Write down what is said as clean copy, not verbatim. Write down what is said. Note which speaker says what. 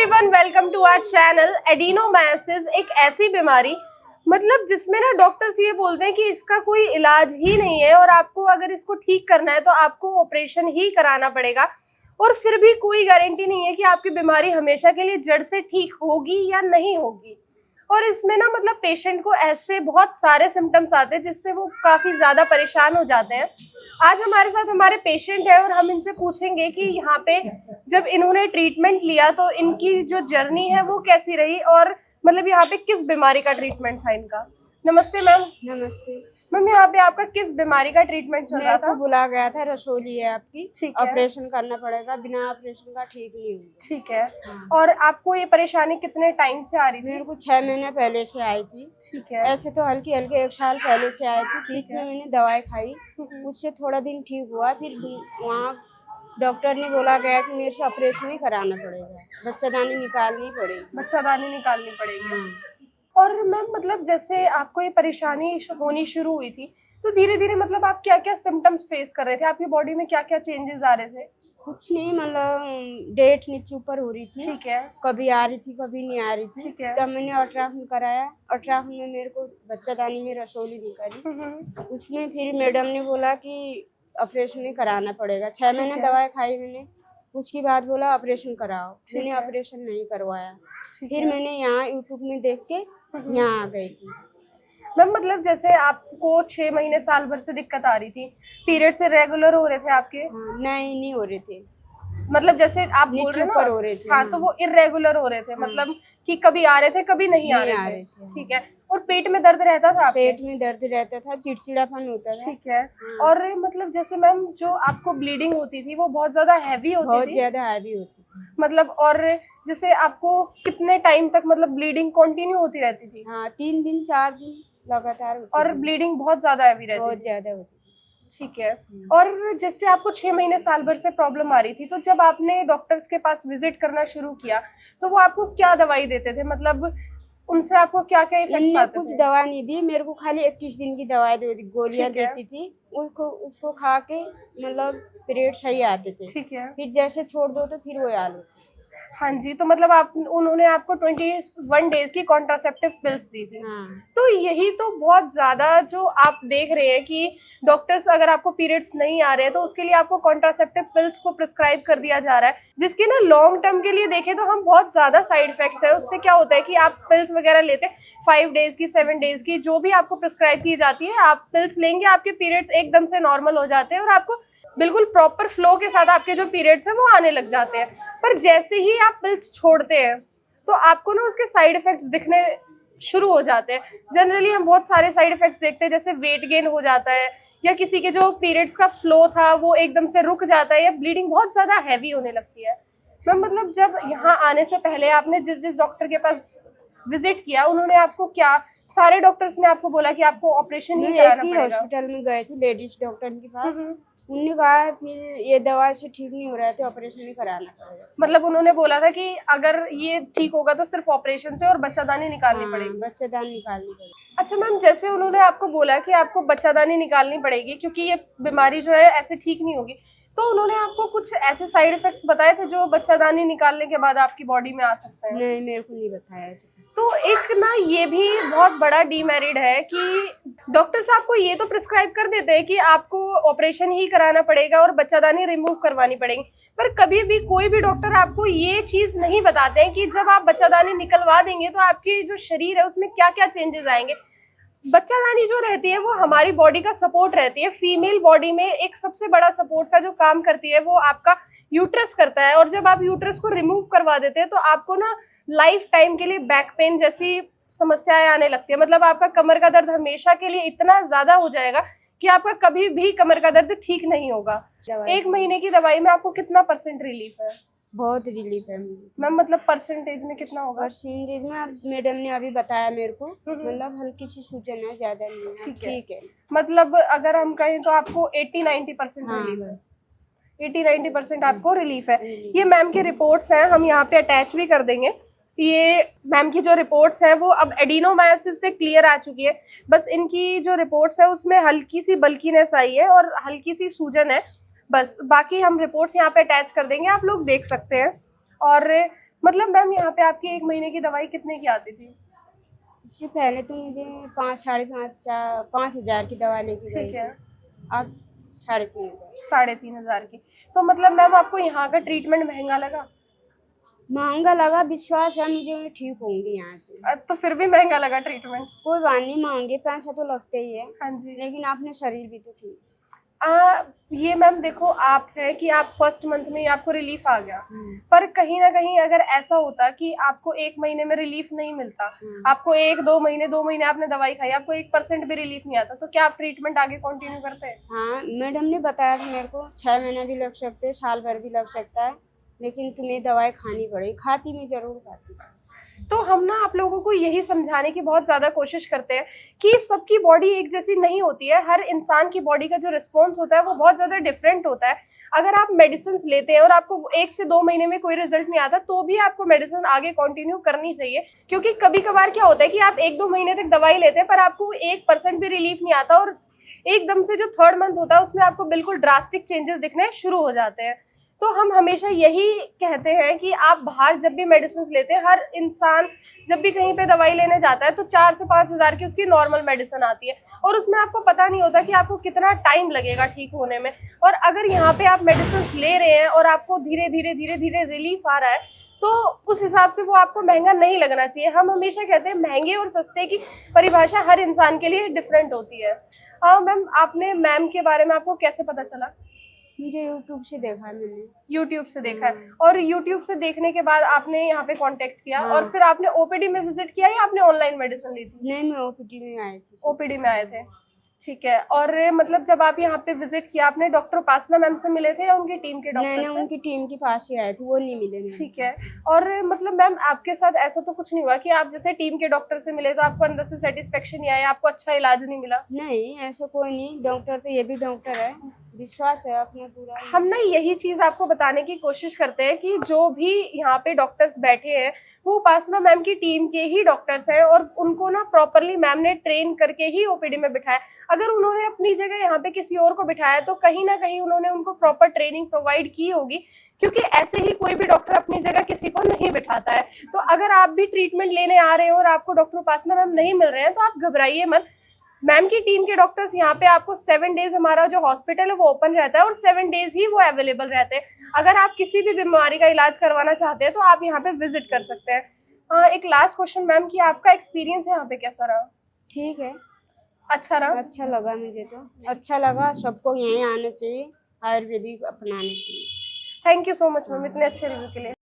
Speaker 1: Everyone, welcome to our channel. Adenomyosis एक ऐसी बीमारी मतलब जिसमें ना डॉक्टर्स ये बोलते हैं कि इसका कोई इलाज ही नहीं है और आपको अगर इसको ठीक करना है तो आपको ऑपरेशन ही कराना पड़ेगा। और फिर भी कोई गारंटी नहीं है कि आपकी बीमारी हमेशा के लिए जड़ से ठीक होगी या नहीं होगी। और इसमें ना मतलब पेशेंट को ऐसे बहुत सारे सिम्टम्स आते हैं जिससे वो काफ़ी ज़्यादा परेशान हो जाते हैं। आज हमारे साथ हमारे पेशेंट है और हम इनसे पूछेंगे कि यहाँ पे जब इन्होंने ट्रीटमेंट लिया तो इनकी जो जर्नी है वो कैसी रही और मतलब यहाँ पे किस बीमारी का ट्रीटमेंट था इनका। नमस्ते मैम।
Speaker 2: नमस्ते
Speaker 1: मैम, यहाँ पे आपका किस बीमारी का ट्रीटमेंट चल रहा
Speaker 2: मेरे
Speaker 1: था?
Speaker 2: को बुला गया था, रसोली है आपकी।
Speaker 1: ठीक है।
Speaker 2: ऑपरेशन करना पड़ेगा, बिना ऑपरेशन का ठीक नहीं होगा।
Speaker 1: ठीक है। और आपको ये परेशानी कितने टाइम से आ रही थी?
Speaker 2: मेरे को 6 महीने पहले से आई थी।
Speaker 1: ठीक है।
Speaker 2: ऐसे तो हल्की हल्की 1 साल पहले से आई थी। बीच में मैंने दवाई खाई, उससे थोड़ा दिन ठीक हुआ। फिर वहाँ डॉक्टर ने बोला गया कि मेरे से ऑपरेशन ही कराना पड़ेगा, बच्चादानी निकालनी पड़ेगी।
Speaker 1: बच्चादानी निकालनी पड़ेगी। और मैम मतलब जैसे आपको ये परेशानी होनी शुरू हुई थी तो धीरे धीरे मतलब आप क्या क्या सिम्टम्स फेस कर रहे थे? आपकी बॉडी में क्या क्या चेंजेस आ रहे थे?
Speaker 2: कुछ नहीं, मतलब डेट नीचे ऊपर हो रही थी।
Speaker 1: ठीक है।
Speaker 2: कभी आ रही थी, कभी नहीं आ रही थी।
Speaker 1: ठीक है।
Speaker 2: तब मैंने अल्ट्रासाउंड कराया। अल्ट्रासाउंड में मेरे को बच्चादानी में रसोली निकाली। उसमें फिर मैडम ने बोला कि ऑपरेशन ही कराना पड़ेगा। 6 महीने दवाई खाई मैंने, उसके बाद बोला ऑपरेशन कराओ। मैंने ऑपरेशन नहीं करवाया। फिर मैंने यहाँ यूट्यूब में देख के यहाँ आ गई थी।
Speaker 1: मैम मतलब जैसे आपको 6 महीने साल भर से दिक्कत आ रही थी, पीरियड से रेगुलर हो रहे थे आपके?
Speaker 2: नहीं हो रहे थे,
Speaker 1: मतलब जैसे आप बोल रहे
Speaker 2: ऊपर
Speaker 1: हो
Speaker 2: हो रहे थे।
Speaker 1: हाँ, तो वो इरेगुलर हो रहे थे, मतलब कि कभी आ रहे थे कभी नहीं आ रहे थे। ठीक है। और पेट में दर्द रहता था आपके?
Speaker 2: पेट में दर्द रहता था, चिड़चिड़ापन होता था।
Speaker 1: ठीक है। और मतलब जैसे मैम जो आपको ब्लीडिंग होती थी वो बहुत ज्यादा हैवी होती थी?
Speaker 2: बहुत ज्यादा हैवी होती थी।
Speaker 1: मतलब और जैसे आपको कितने टाइम तक मतलब ब्लीडिंग कंटिन्यू होती रहती थी?
Speaker 2: हाँ, 3 दिन 4 दिन लगातार।
Speaker 1: और ब्लीडिंग बहुत ज्यादा हैवी रहती
Speaker 2: बहुत
Speaker 1: थी?
Speaker 2: ज्यादा होती।
Speaker 1: ठीक है। और जैसे आपको 6 महीने साल भर से प्रॉब्लम आ रही थी तो जब आपने डॉक्टर्स के पास विजिट करना शुरू किया तो वो आपको क्या दवाई देते थे? मतलब उनसे आपको क्या क्या इफेक्ट्स आते
Speaker 2: कुछ
Speaker 1: थे?
Speaker 2: दवा नहीं दी मेरे को, खाली 21 दिन की दवाई गोलियां देती थी। उसको खा के मतलब पीरियड सही आते थे।
Speaker 1: ठीक है।
Speaker 2: फिर जैसे छोड़ दो तो फिर वो आलू।
Speaker 1: हाँ जी, तो मतलब आप उन्होंने आपको 21 डेज की कॉन्ट्रासेप्टिव पिल्स दी थी।
Speaker 2: हाँ।
Speaker 1: तो यही तो बहुत ज्यादा जो आप देख रहे हैं कि डॉक्टर्स अगर आपको पीरियड्स नहीं आ रहे हैं तो उसके लिए आपको कॉन्ट्रासेप्टिव पिल्स को प्रिस्क्राइब कर दिया जा रहा है, जिसके ना लॉन्ग टर्म के लिए देखें तो हम बहुत ज्यादा साइड इफेक्ट्स है। उससे क्या होता है कि आप पिल्स वगैरह लेते 5 डेज की 7 डेज की जो भी आपको प्रिस्क्राइब की जाती है, आप पिल्स लेंगे आपके पीरियड्स एकदम से नॉर्मल हो जाते हैं और आपको बिल्कुल प्रॉपर फ्लो के साथ आपके जो पीरियड्स हैं वो आने लग जाते हैं। पर जैसे ही आप पिल्स छोड़ते हैं तो आपको ना उसके साइड इफेक्ट्स दिखने शुरू हो जाते हैं। जनरली हम बहुत सारे साइड इफेक्ट्स देखते हैं, जैसे वेट गेन हो जाता है या किसी के जो पीरियड्स का फ्लो था वो एकदम से रुक जाता है या ब्लीडिंग बहुत ज्यादा हैवी होने लगती है। मैम मतलब जब यहाँ आने से पहले आपने जिस जिस डॉक्टर के पास विजिट किया उन्होंने आपको क्या, सारे डॉक्टर्स ने आपको बोला कि आपको ऑपरेशन ही कराना पड़ेगा?
Speaker 2: हॉस्पिटल में गए थे लेडीज डॉक्टर के पास। उन्होंने कहा फिर ये दवा से ठीक नहीं हो रहा है तो ऑपरेशन ही कराना पड़ेगा।
Speaker 1: मतलब उन्होंने बोला था कि अगर ये ठीक होगा तो सिर्फ ऑपरेशन से और बच्चादानी निकालनी पड़ेगी?
Speaker 2: बच्चादानी निकालनी पड़ेगी।
Speaker 1: अच्छा मैम, जैसे उन्होंने आपको बोला कि आपको बच्चादानी निकालनी पड़ेगी क्योंकि ये बीमारी जो है ऐसे ठीक नहीं होगी, तो उन्होंने आपको कुछ ऐसे साइड इफेक्ट्स बताए थे जो बच्चादानी निकालने के बाद आपकी बॉडी में आ सकते हैं?
Speaker 2: नहीं, मेरे को नहीं बताया ऐसे।
Speaker 1: तो एक ना ये भी बहुत बड़ा डीमेरिट है कि डॉक्टर्स आपको ये तो प्रिस्क्राइब कर देते हैं कि आपको ऑपरेशन ही कराना पड़ेगा और बच्चादानी रिमूव करवानी पड़ेगी, पर कभी भी कोई भी डॉक्टर आपको ये चीज नहीं बताते हैं कि जब आप बच्चादानी निकलवा देंगे तो आपकी जो शरीर है उसमें क्या क्या चेंजेस आएंगे। बच्चादानी जो रहती है वो हमारी बॉडी का सपोर्ट रहती है। फीमेल बॉडी में एक सबसे बड़ा सपोर्ट का जो काम करती है वो आपका यूट्रस करता है, और जब आप यूट्रस को रिमूव करवा देते हैं तो आपको ना लाइफ टाइम के लिए बैक पेन जैसी समस्याएं आने लगती है। मतलब आपका कमर का दर्द हमेशा के लिए इतना ज्यादा हो जाएगा कि आपका कभी भी कमर का दर्द ठीक नहीं होगा। 1 महीने की दवाई में आपको कितना % रिलीफ है?
Speaker 2: बहुत रिलीफ है
Speaker 1: मैम मतलब परसेंटेज में कितना होगा?
Speaker 2: परसेंटेज में आप मैडम ने अभी बताया मेरे को, मतलब हल्की सी सूजन है, ज्यादा नहीं है। ठीक है।
Speaker 1: मतलब अगर हम कहें तो आपको 80-90% रिलीफ है। 80-90% आपको रिलीफ है। ये मैम की रिपोर्ट्स हैं, हम यहाँ पे अटैच भी कर देंगे। ये मैम की जो रिपोर्ट्स हैं वो अब एडिनोमायोसिस से क्लियर आ चुकी है। बस इनकी जो रिपोर्ट्स है उसमें हल्की सी बल्कीनेस आई है और हल्की सी सूजन है, बस। बाकी हम रिपोर्ट्स यहाँ पे अटैच कर देंगे, आप लोग देख सकते हैं। और मतलब मैम यहाँ पे आपकी 1 महीने की दवाई कितने की आती थी?
Speaker 2: इससे पहले तो मुझे 5,000 की दवा लेके गई
Speaker 1: ठीक है,
Speaker 2: थी, अब 3,500।
Speaker 1: 3,500 की। तो मतलब मैम आपको यहाँ का ट्रीटमेंट महँगा लगा?
Speaker 2: महंगा लगा, विश्वास है मुझे मैं ठीक होंगी यहाँ से।
Speaker 1: तो फिर भी महँगा लगा ट्रीटमेंट?
Speaker 2: कोई बात नहीं, महंगे पैसा तो लगते ही है,
Speaker 1: हाँ जी।
Speaker 2: लेकिन अपने शरीर भी तो ठीक।
Speaker 1: ये मैम देखो, आप है कि आप फर्स्ट मंथ में ही आपको रिलीफ आ गया, पर कहीं ना कहीं अगर ऐसा होता कि आपको 1 महीने में रिलीफ नहीं मिलता, आपको 2 महीने आपने दवाई खाई, आपको 1% भी रिलीफ नहीं आता, तो क्या आप ट्रीटमेंट आगे कंटिन्यू करते हैं?
Speaker 2: हाँ, मैडम ने बताया कि मेरे को 6 महीने भी लग सकते हैं, साल भर भी लग सकता है, लेकिन तुम्हें दवाई खानी पड़ेगी। खाती मैं जरूर खाती।
Speaker 1: तो हम ना आप लोगों को यही समझाने की बहुत ज़्यादा कोशिश करते हैं कि सबकी बॉडी एक जैसी नहीं होती है, हर इंसान की बॉडी का जो रिस्पॉन्स होता है वो बहुत ज़्यादा डिफरेंट होता है। अगर आप मेडिसिन लेते हैं और आपको 1 से 2 महीने में कोई रिजल्ट नहीं आता, तो भी आपको मेडिसिन आगे कंटिन्यू करनी चाहिए, क्योंकि कभी कभार क्या होता है कि आप 1-2 महीने तक दवाई लेते हैं पर आपको 1% भी रिलीफ नहीं आता, और एकदम से जो 3rd मंथ होता है उसमें आपको बिल्कुल ड्रास्टिक चेंजेस दिखने शुरू हो जाते हैं। तो हम हमेशा यही कहते हैं कि आप बाहर जब भी मेडिसिन लेते हैं, हर इंसान जब भी कहीं पे दवाई लेने जाता है तो 4 से 5 हज़ार की उसकी नॉर्मल मेडिसिन आती है, और उसमें आपको पता नहीं होता कि आपको कितना टाइम लगेगा ठीक होने में। और अगर यहाँ पे आप मेडिसिन ले रहे हैं और आपको धीरे धीरे रिलीफ आ रहा है, तो उस हिसाब से वो आपको महंगा नहीं लगना चाहिए। हम हमेशा कहते हैं महंगे और सस्ते की परिभाषा हर इंसान के लिए डिफरेंट होती है। मैम, आपने मैम के बारे में आपको कैसे पता चला?
Speaker 2: मुझे यूट्यूब से देखा है मैंने।
Speaker 1: यूट्यूब से देखा है, और यूट्यूब से देखने के बाद आपने यहाँ पे कांटेक्ट किया, और फिर आपने ओपीडी में विजिट किया या आपने ऑनलाइन मेडिसिन ली थी?
Speaker 2: नहीं, मैं ओपीडी में आई थी।
Speaker 1: ओपीडी में आए थे, ठीक है। और मतलब जब आप यहाँ पे विजिट किया, आपने डॉक्टर उपासना मैम से मिले थे या उनकी टीम के डॉक्टर
Speaker 2: मैंने
Speaker 1: से?
Speaker 2: उनकी टीम के पास ही आई थी, वो नहीं मिले मुझे।
Speaker 1: ठीक है। और मतलब मैम आपके साथ ऐसा तो कुछ नहीं हुआ कि आप जैसे टीम के डॉक्टर से मिले तो आपको अंदर से सेटिस्फेक्शन नहीं आया, आपको अच्छा इलाज नहीं मिला?
Speaker 2: नहीं, ऐसा कोई नहीं, डॉक्टर तो ये भी डॉक्टर है, विश्वास है अपना पूरा।
Speaker 1: हम ना यही चीज आपको बताने की कोशिश करते हैं कि जो भी यहाँ पे डॉक्टर्स बैठे हैं वो उपासना मैम की टीम के ही डॉक्टर्स हैं, और उनको ना प्रॉपरली मैम ने ट्रेन करके ही ओपीडी में बिठाया। अगर उन्होंने अपनी जगह यहाँ पे किसी और को बिठाया तो कहीं ना कहीं उन्होंने उनको प्रॉपर ट्रेनिंग प्रोवाइड की होगी, क्योंकि ऐसे ही कोई भी डॉक्टर अपनी जगह किसी को नहीं बिठाता है। तो अगर आप भी ट्रीटमेंट लेने आ रहे हो और आपको डॉक्टर उपासना मैम नहीं मिल रहे हैं तो आप घबराइए मत। मैम की टीम के डॉक्टर्स यहाँ पे आपको 7 डेज, हमारा जो हॉस्पिटल है वो ओपन रहता है और 7 डेज ही वो अवेलेबल रहते हैं। अगर आप किसी भी बीमारी का इलाज करवाना चाहते हैं तो आप यहाँ पे विजिट कर सकते हैं। एक लास्ट क्वेश्चन मैम, कि आपका एक्सपीरियंस यहाँ पे कैसा रहा?
Speaker 2: ठीक है,
Speaker 1: अच्छा रहा?
Speaker 2: अच्छा लगा मुझे तो, अच्छा लगा। सबको यहीं आना चाहिए, आयुर्वेदिक अपनाना चाहिए।
Speaker 1: Thank you so much ma'am इतने अच्छे रिव्यू के लिए।